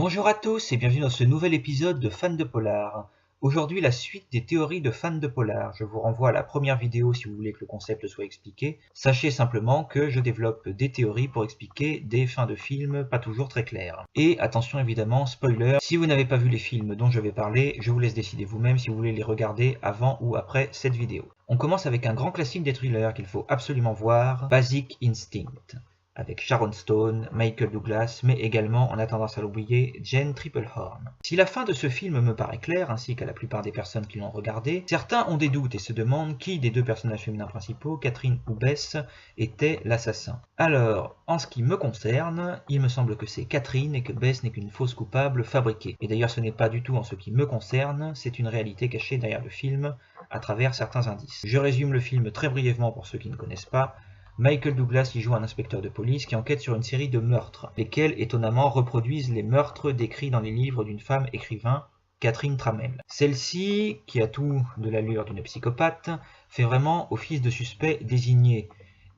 Bonjour à tous et bienvenue dans ce nouvel épisode de Fans de Polar. Aujourd'hui la suite des théories de fans de Polar. Je vous renvoie à la première vidéo si vous voulez que le concept soit expliqué. Sachez simplement que je développe des théories pour expliquer des fins de films pas toujours très claires. Et attention évidemment, spoiler, si vous n'avez pas vu les films dont je vais parler, je vous laisse décider vous-même si vous voulez les regarder avant ou après cette vidéo. On commence avec un grand classique des thrillers qu'il faut absolument voir, Basic Instinct, avec Sharon Stone, Michael Douglas, mais également, on a tendance à l'oublier, Jane Tripplehorn. Si la fin de ce film me paraît claire, ainsi qu'à la plupart des personnes qui l'ont regardé, certains ont des doutes et se demandent qui des deux personnages féminins principaux, Catherine ou Bess, était l'assassin. Alors, en ce qui me concerne, il me semble que c'est Catherine et que Bess n'est qu'une fausse coupable fabriquée. Et d'ailleurs ce n'est pas du tout en ce qui me concerne, c'est une réalité cachée derrière le film, à travers certains indices. Je résume le film très brièvement pour ceux qui ne connaissent pas. Michael Douglas y joue un inspecteur de police qui enquête sur une série de meurtres, lesquels étonnamment reproduisent les meurtres décrits dans les livres d'une femme écrivain, Catherine Tramell. Celle-ci, qui a tout de l'allure d'une psychopathe, fait vraiment office de suspect désigné.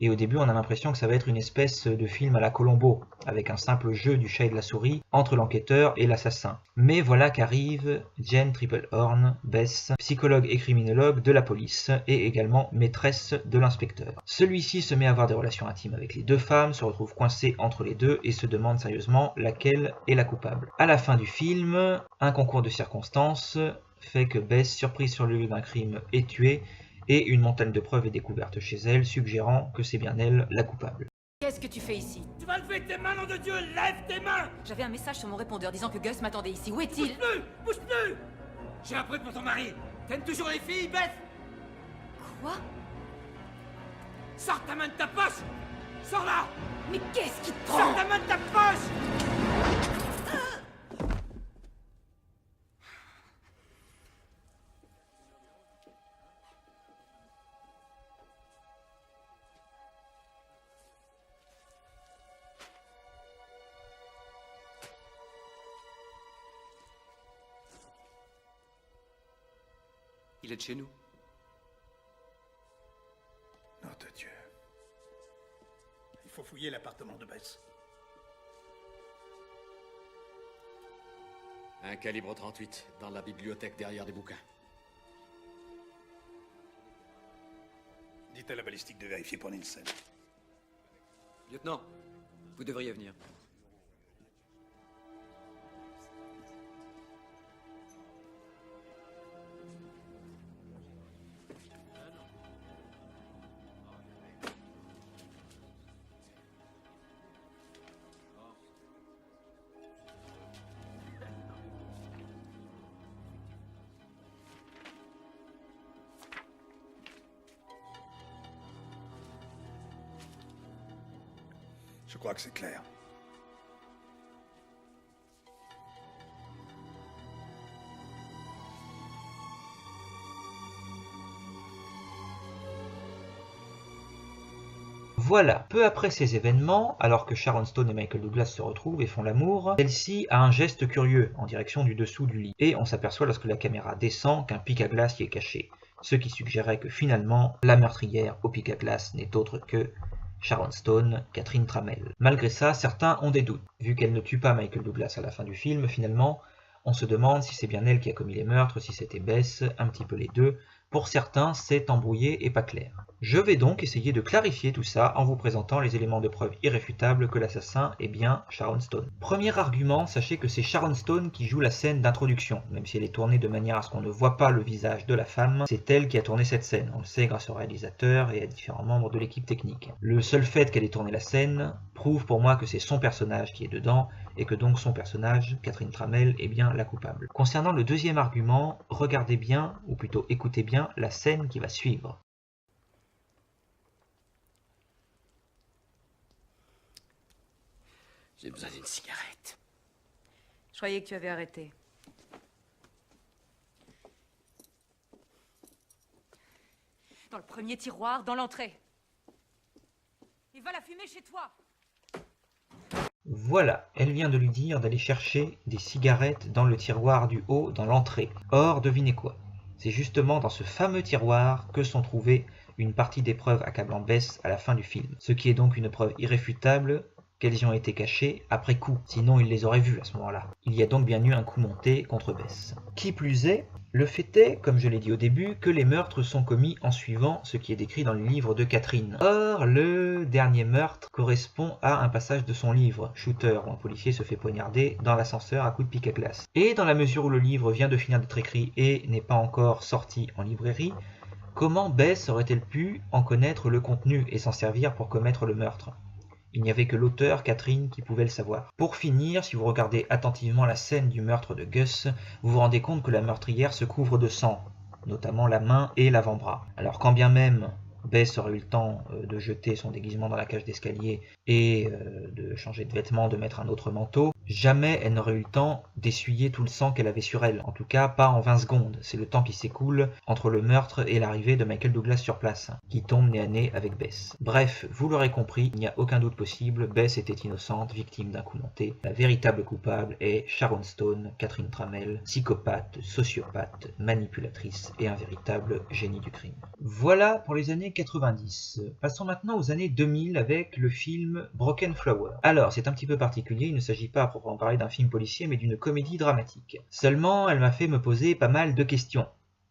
Et au début on a l'impression que ça va être une espèce de film à la Columbo, avec un simple jeu du chat et de la souris entre l'enquêteur et l'assassin. Mais voilà qu'arrive Jane Tripplehorn, Bess, psychologue et criminologue de la police, et également maîtresse de l'inspecteur. Celui-ci se met à avoir des relations intimes avec les deux femmes, se retrouve coincé entre les deux et se demande sérieusement laquelle est la coupable. À la fin du film, un concours de circonstances fait que Bess, surprise sur le lieu d'un crime, est tuée, et une montagne de preuves est découverte chez elle, suggérant que c'est bien elle la coupable. Qu'est-ce que tu fais ici? Tu vas lever tes mains, nom de Dieu! Lève tes mains! J'avais un message sur mon répondeur disant que Gus m'attendait ici. Où est-il? Bouge plus! Bouge plus! J'ai un truc pour ton mari! T'aimes toujours les filles, Beth? Quoi? Sors ta main de ta poche! Sors là! Mais qu'est-ce qui te prend? Sors ta main de ta poche! Il est de chez nous. Nom de Dieu. Il faut fouiller l'appartement de Bess. Un calibre 38 dans la bibliothèque derrière des bouquins. Dites à la balistique de vérifier pour Nielsen. Lieutenant, vous devriez venir. Je crois que c'est clair. Voilà, peu après ces événements, alors que Sharon Stone et Michael Douglas se retrouvent et font l'amour, celle-ci a un geste curieux en direction du dessous du lit, et on s'aperçoit lorsque la caméra descend qu'un pic à glace y est caché, ce qui suggérait que finalement, la meurtrière au pic à glace n'est autre que Sharon Stone, Catherine Tramell. Malgré ça, certains ont des doutes. Vu qu'elle ne tue pas Michael Douglas à la fin du film, finalement, on se demande si c'est bien elle qui a commis les meurtres, si c'était Bess, un petit peu les deux. Pour certains, c'est embrouillé et pas clair. Je vais donc essayer de clarifier tout ça en vous présentant les éléments de preuve irréfutables que l'assassin est bien Sharon Stone. Premier argument, sachez que c'est Sharon Stone qui joue la scène d'introduction. Même si elle est tournée de manière à ce qu'on ne voit pas le visage de la femme, c'est elle qui a tourné cette scène. On le sait grâce au réalisateur et à différents membres de l'équipe technique. Le seul fait qu'elle ait tourné la scène prouve pour moi que c'est son personnage qui est dedans, et que donc son personnage, Catherine Tramell, est bien la coupable. Concernant le deuxième argument, regardez bien, ou plutôt écoutez bien, la scène qui va suivre. J'ai besoin d'une cigarette. Je croyais que tu avais arrêté. Dans le premier tiroir, dans l'entrée. Et va la fumer chez toi. Voilà, elle vient de lui dire d'aller chercher des cigarettes dans le tiroir du haut, dans l'entrée. Or, devinez quoi? C'est justement dans ce fameux tiroir que sont trouvées une partie des preuves accablant Bess à la fin du film. Ce qui est donc une preuve irréfutable qu'elles y ont été cachées après coup, sinon il les aurait vues à ce moment-là. Il y a donc bien eu un coup monté contre Bess. Qui plus est, le fait est, comme je l'ai dit au début, que les meurtres sont commis en suivant ce qui est décrit dans le livre de Catherine. Or, le dernier meurtre correspond à un passage de son livre, Shooter, où un policier se fait poignarder dans l'ascenseur à coups de pic à glace. Et dans la mesure où le livre vient de finir d'être écrit et n'est pas encore sorti en librairie, comment Bess aurait-elle pu en connaître le contenu et s'en servir pour commettre le meurtre ? Il n'y avait que l'auteur, Catherine, qui pouvait le savoir. Pour finir, si vous regardez attentivement la scène du meurtre de Gus, vous vous rendez compte que la meurtrière se couvre de sang, notamment la main et l'avant-bras. Alors quand bien même Bess aurait eu le temps de jeter son déguisement dans la cage d'escalier et de changer de vêtements, de mettre un autre manteau, jamais elle n'aurait eu le temps d'essuyer tout le sang qu'elle avait sur elle. En tout cas, pas en 20 secondes. C'est le temps qui s'écoule entre le meurtre et l'arrivée de Michael Douglas sur place, qui tombe nez à nez avec Bess. Bref, vous l'aurez compris, il n'y a aucun doute possible, Bess était innocente, victime d'un coup monté. La véritable coupable est Sharon Stone, Catherine Tramell, psychopathe, sociopathe, manipulatrice et un véritable génie du crime. Voilà pour les années 90. Passons maintenant aux années 2000 avec le film Broken Flower. Alors, c'est un petit peu particulier, il ne s'agit pas à proprement parler d'un film policier, mais d'une comédie dramatique. Seulement, elle m'a fait me poser pas mal de questions.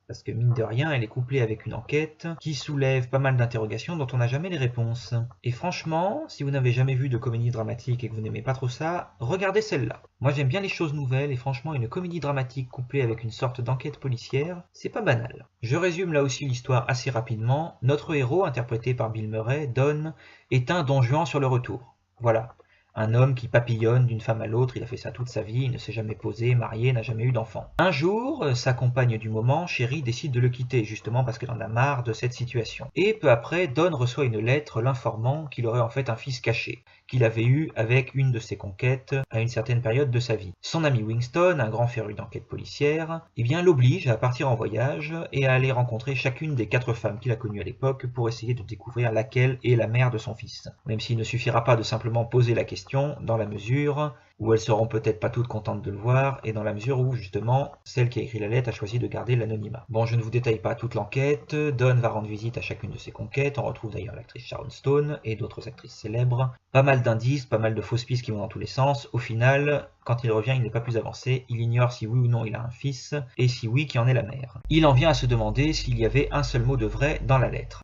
Parce que mine de rien, elle est couplée avec une enquête qui soulève pas mal d'interrogations dont on n'a jamais les réponses. Et franchement, si vous n'avez jamais vu de comédie dramatique et que vous n'aimez pas trop ça, regardez celle-là. Moi j'aime bien les choses nouvelles et franchement une comédie dramatique couplée avec une sorte d'enquête policière, c'est pas banal. Je résume là aussi l'histoire assez rapidement. Notre héros, interprété par Bill Murray, Don, est un Don Juan sur le retour. Voilà. Un homme qui papillonne d'une femme à l'autre, il a fait ça toute sa vie, il ne s'est jamais posé, marié, n'a jamais eu d'enfant. Un jour, sa compagne du moment, Sherry, décide de le quitter, justement parce qu'elle en a marre de cette situation. Et peu après, Don reçoit une lettre l'informant qu'il aurait en fait un fils caché, qu'il avait eu avec une de ses conquêtes à une certaine période de sa vie. Son ami Winston, un grand féru d'enquête policière, l'oblige à partir en voyage et à aller rencontrer chacune des 4 femmes qu'il a connues à l'époque pour essayer de découvrir laquelle est la mère de son fils. Même s'il ne suffira pas de simplement poser la question, dans la mesure où elles seront peut-être pas toutes contentes de le voir, et dans la mesure où, justement, celle qui a écrit la lettre a choisi de garder l'anonymat. Bon, je ne vous détaille pas toute l'enquête, Don va rendre visite à chacune de ses conquêtes, on retrouve d'ailleurs l'actrice Sharon Stone et d'autres actrices célèbres. Pas mal d'indices, pas mal de fausses pistes qui vont dans tous les sens. Au final, quand il revient, il n'est pas plus avancé, il ignore si oui ou non il a un fils, et si oui, qui en est la mère. Il en vient à se demander s'il y avait un seul mot de vrai dans la lettre.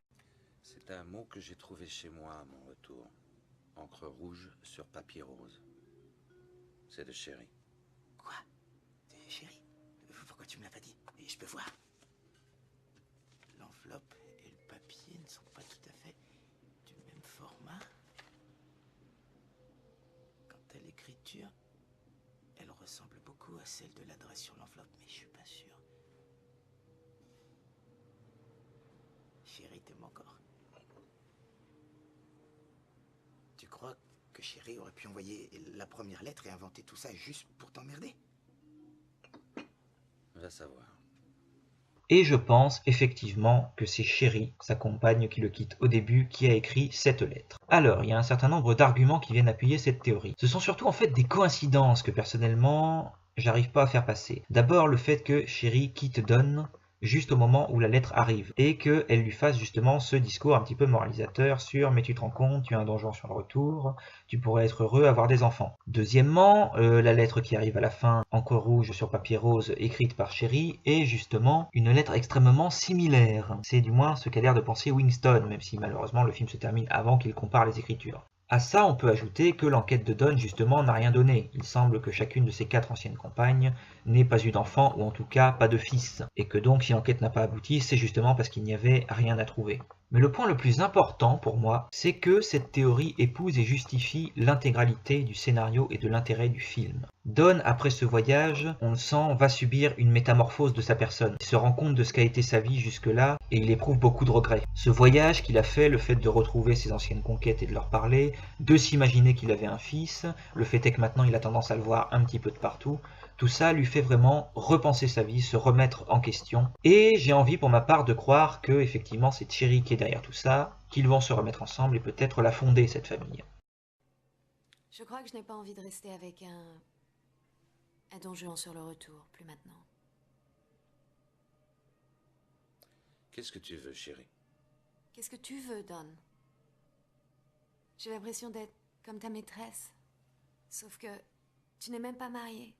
C'est un mot que j'ai trouvé chez moi à mon retour. Encre rouge sur papier rose. C'est de Sherry. Quoi? De Sherry? Pourquoi tu me l'as pas dit? Et je peux voir. L'enveloppe et le papier ne sont pas tout à fait du même format. Quant à l'écriture, elle ressemble beaucoup à celle de l'adresse sur l'enveloppe, mais je suis pas sûr. Sherry t'aime encore. Tu crois que Sherry aurait pu envoyer la première lettre et inventer tout ça juste pour t'emmerder? Va savoir. Et je pense effectivement que c'est Sherry, sa compagne qui le quitte au début, qui a écrit cette lettre. Alors, il y a un certain nombre d'arguments qui viennent appuyer cette théorie. Ce sont surtout en fait des coïncidences que personnellement, j'arrive pas à faire passer. D'abord le fait que Sherry quitte Don juste au moment où la lettre arrive, et qu'elle lui fasse justement ce discours un petit peu moralisateur sur « mais tu te rends compte, tu as un donjon sur le retour, tu pourrais être heureux, avoir des enfants ». Deuxièmement, la lettre qui arrive à la fin, encre rouge sur papier rose, écrite par Sherry, est justement une lettre extrêmement similaire. C'est du moins ce qu'a l'air de penser Winston, même si malheureusement le film se termine avant qu'il compare les écritures. À ça, on peut ajouter que l'enquête de Don, justement, n'a rien donné. Il semble que chacune de ses 4 anciennes compagnes n'ait pas eu d'enfant, ou en tout cas pas de fils. Et que donc, si l'enquête n'a pas abouti, c'est justement parce qu'il n'y avait rien à trouver. Mais le point le plus important pour moi, c'est que cette théorie épouse et justifie l'intégralité du scénario et de l'intérêt du film. Don, après ce voyage, on le sent, va subir une métamorphose de sa personne. Il se rend compte de ce qu'a été sa vie jusque-là et il éprouve beaucoup de regrets. Ce voyage qu'il a fait, le fait de retrouver ses anciennes conquêtes et de leur parler, de s'imaginer qu'il avait un fils, le fait est que maintenant il a tendance à le voir un petit peu de partout, tout ça lui fait vraiment repenser sa vie, se remettre en question. Et j'ai envie pour ma part de croire que effectivement c'est Sherry qui est derrière tout ça, qu'ils vont se remettre ensemble et peut-être la fonder cette famille. Je crois que je n'ai pas envie de rester avec un Don Juan sur le retour, plus maintenant. Qu'est-ce que tu veux, Sherry? Qu'est-ce que tu veux, Don? J'ai l'impression d'être comme ta maîtresse. Sauf que tu n'es même pas marié.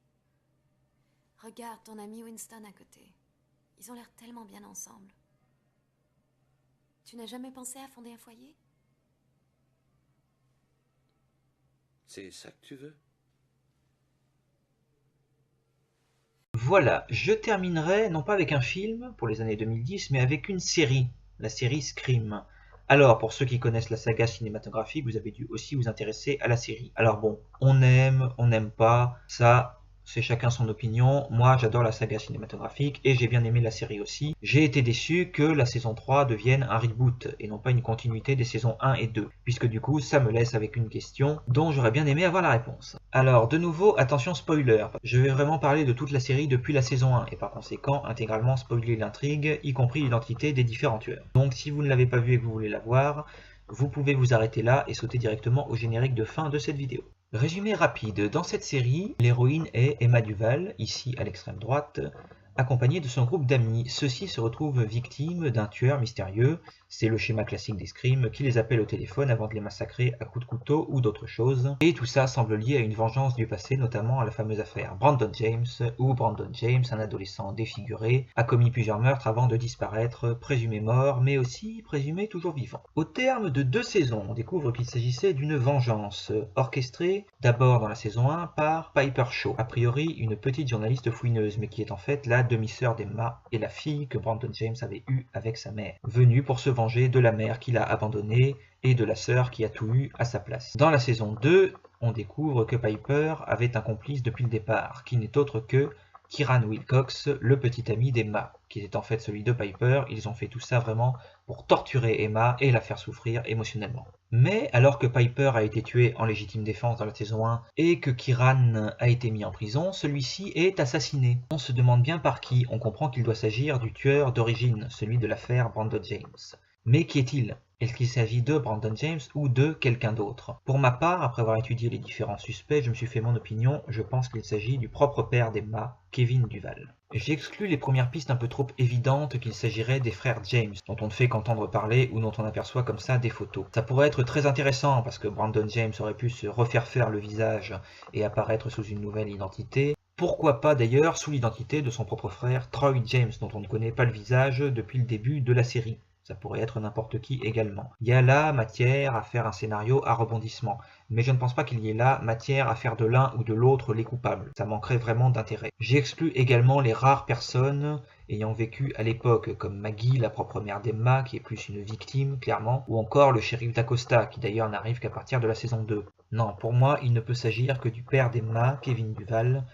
Regarde ton ami Winston à côté. Ils ont l'air tellement bien ensemble. Tu n'as jamais pensé à fonder un foyer? C'est ça que tu veux? Voilà, je terminerai non pas avec un film pour les années 2010, mais avec une série, la série Scream. Alors, pour ceux qui connaissent la saga cinématographique, vous avez dû aussi vous intéresser à la série. Alors bon, on n'aime pas, ça c'est chacun son opinion. Moi j'adore la saga cinématographique et j'ai bien aimé la série aussi. J'ai été déçu que la saison 3 devienne un reboot et non pas une continuité des saisons 1 et 2, puisque du coup ça me laisse avec une question dont j'aurais bien aimé avoir la réponse. Alors de nouveau, attention spoiler, je vais vraiment parler de toute la série depuis la saison 1 et par conséquent intégralement spoiler l'intrigue, y compris l'identité des différents tueurs. Donc si vous ne l'avez pas vu et que vous voulez la voir, vous pouvez vous arrêter là et sauter directement au générique de fin de cette vidéo. Résumé rapide, dans cette série, l'héroïne est Emma Duval, ici à l'extrême droite, accompagnée de son groupe d'amis. Ceux-ci se retrouvent victimes d'un tueur mystérieux, c'est le schéma classique des Scream, qui les appelle au téléphone avant de les massacrer à coups de couteau ou d'autres choses. Et tout ça semble lié à une vengeance du passé, notamment à la fameuse affaire Brandon James, où Brandon James, un adolescent défiguré, a commis plusieurs meurtres avant de disparaître, présumé mort, mais aussi présumé toujours vivant. Au terme de 2 saisons, on découvre qu'il s'agissait d'une vengeance orchestrée, d'abord dans la saison 1 par Piper Shaw, a priori une petite journaliste fouineuse, mais qui est en fait la demi-sœur d'Emma et la fille que Brandon James avait eue avec sa mère, venue pour se venger de la mère qu'il a abandonnée et de la sœur qui a tout eu à sa place. Dans la saison 2, on découvre que Piper avait un complice depuis le départ, qui n'est autre que Kieran Wilcox, le petit ami d'Emma, qui était en fait celui de Piper. Ils ont fait tout ça vraiment pour torturer Emma et la faire souffrir émotionnellement. Mais alors que Piper a été tué en légitime défense dans la saison 1 et que Kieran a été mis en prison, celui-ci est assassiné. On se demande bien par qui, on comprend qu'il doit s'agir du tueur d'origine, celui de l'affaire Brandon James. Mais qui est-il? Est-ce qu'il s'agit de Brandon James ou de quelqu'un d'autre? Pour ma part, après avoir étudié les différents suspects, je me suis fait mon opinion, je pense qu'il s'agit du propre père d'Emma, Kevin Duval. J'ai exclu les premières pistes un peu trop évidentes qu'il s'agirait des frères James, dont on ne fait qu'entendre parler ou dont on aperçoit comme ça des photos. Ça pourrait être très intéressant parce que Brandon James aurait pu se refaire faire le visage et apparaître sous une nouvelle identité. Pourquoi pas d'ailleurs sous l'identité de son propre frère Troy James, dont on ne connaît pas le visage depuis le début de la série. Ça pourrait être n'importe qui également. Il y a là matière à faire un scénario à rebondissement, mais je ne pense pas qu'il y ait là matière à faire de l'un ou de l'autre les coupables. Ça manquerait vraiment d'intérêt. J'ai exclu également les rares personnes ayant vécu à l'époque, comme Maggie, la propre mère d'Emma, qui est plus une victime, clairement, ou encore le shérif d'Acosta, qui d'ailleurs n'arrive qu'à partir de la saison 2. Non, pour moi, il ne peut s'agir que du père d'Emma, Kevin Duval,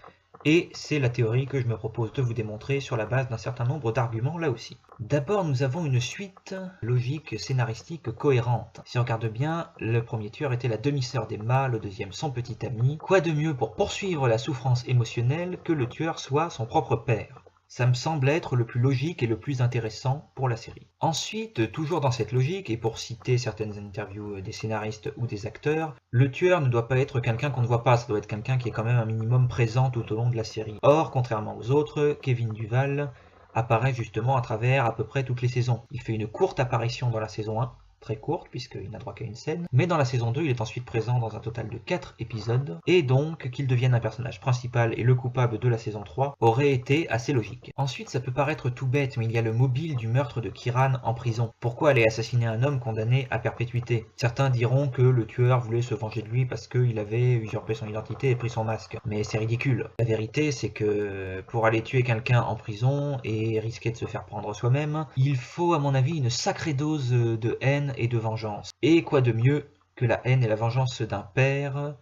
et c'est la théorie que je me propose de vous démontrer sur la base d'un certain nombre d'arguments là aussi. D'abord, nous avons une suite logique scénaristique cohérente. Si on regarde bien, le premier tueur était la demi-sœur d'Emma, le deuxième son petit ami. Quoi de mieux pour poursuivre la souffrance émotionnelle que le tueur soit son propre père? Ça me semble être le plus logique et le plus intéressant pour la série. Ensuite, toujours dans cette logique, et pour citer certaines interviews des scénaristes ou des acteurs, le tueur ne doit pas être quelqu'un qu'on ne voit pas, ça doit être quelqu'un qui est quand même un minimum présent tout au long de la série. Or, contrairement aux autres, Kevin Duval apparaît justement à travers à peu près toutes les saisons. Il fait une courte apparition dans la saison 1, très courte puisqu'il n'a droit qu'à une scène, mais dans la saison 2 il est ensuite présent dans un total de 4 épisodes, et donc qu'il devienne un personnage principal et le coupable de la saison 3 aurait été assez logique. Ensuite ça peut paraître tout bête, mais il y a le mobile du meurtre de Kieran en prison. Pourquoi aller assassiner un homme condamné à perpétuité? Certains diront que le tueur voulait se venger de lui parce qu'il avait usurpé son identité et pris son masque, mais c'est ridicule. La vérité c'est que pour aller tuer quelqu'un en prison et risquer de se faire prendre soi-même, il faut à mon avis une sacrée dose de haine et de vengeance. Et quoi de mieux que la haine et la vengeance d'un père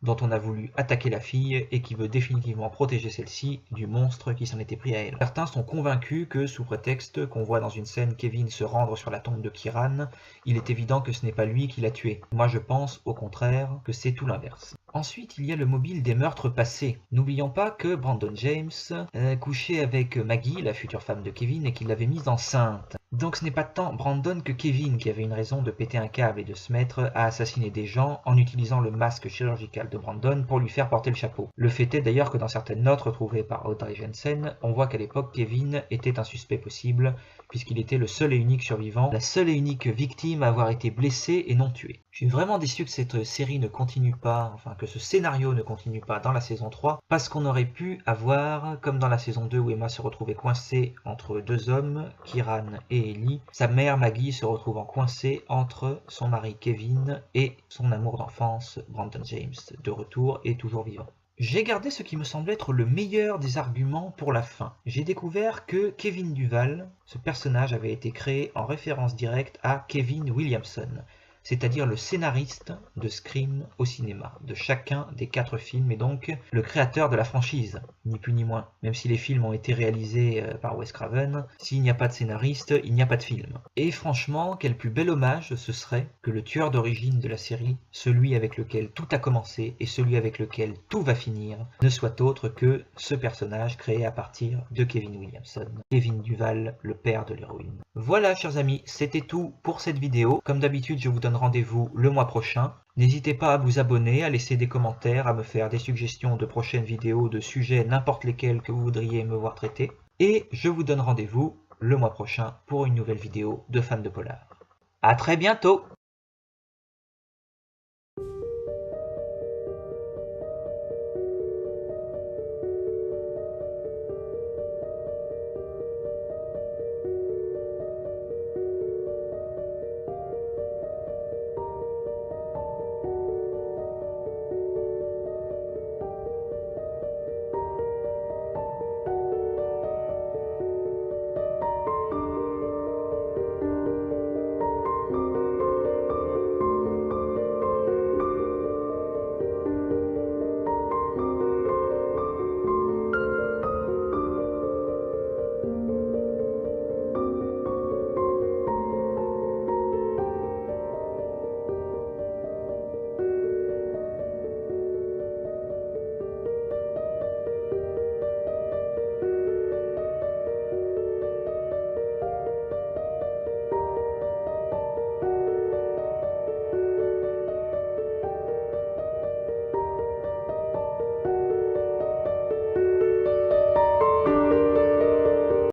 dont on a voulu attaquer la fille et qui veut définitivement protéger celle-ci du monstre qui s'en était pris à elle. Certains sont convaincus que sous prétexte qu'on voit dans une scène Kevin se rendre sur la tombe de Kieran, il est évident que ce n'est pas lui qui l'a tué. Moi je pense au contraire que c'est tout l'inverse. Ensuite, il y a le mobile des meurtres passés. N'oublions pas que Brandon James couchait avec Maggie, la future femme de Kevin, et qu'il l'avait mise enceinte. Donc ce n'est pas tant Brandon que Kevin qui avait une raison de péter un câble et de se mettre à assassiner des gens en utilisant le masque chirurgical de Brandon pour lui faire porter le chapeau. Le fait est d'ailleurs que dans certaines notes retrouvées par Audrey Jensen, on voit qu'à l'époque Kevin était un suspect possible puisqu'il était le seul et unique survivant, la seule et unique victime à avoir été blessée et non tuée. Je suis vraiment déçu que cette série ne continue pas, enfin que ce scénario ne continue pas dans la saison 3, parce qu'on aurait pu avoir, comme dans la saison 2 où Emma se retrouvait coincée entre deux hommes, Kieran et Ellie, sa mère Maggie se retrouvant coincée entre son mari Kevin et son amour d'enfance Brandon James, de retour et toujours vivant. J'ai gardé ce qui me semble être le meilleur des arguments pour la fin. J'ai découvert que Kevin Duval, ce personnage avait été créé en référence directe à Kevin Williamson, c'est-à-dire le scénariste de Scream au cinéma, de chacun des 4 films, et donc le créateur de la franchise, ni plus ni moins. Même si les films ont été réalisés par Wes Craven, s'il n'y a pas de scénariste, il n'y a pas de film. Et franchement, quel plus bel hommage ce serait que le tueur d'origine de la série, celui avec lequel tout a commencé et celui avec lequel tout va finir, ne soit autre que ce personnage créé à partir de Kevin Williamson, Kevin Duval, le père de l'héroïne. Voilà chers amis, c'était tout pour cette vidéo. Comme d'habitude, je vous donne rendez-vous le mois prochain. N'hésitez pas à vous abonner, à laisser des commentaires, à me faire des suggestions de prochaines vidéos, de sujets n'importe lesquels que vous voudriez me voir traiter. Et je vous donne rendez-vous le mois prochain pour une nouvelle vidéo de Fans de Polar. À très bientôt!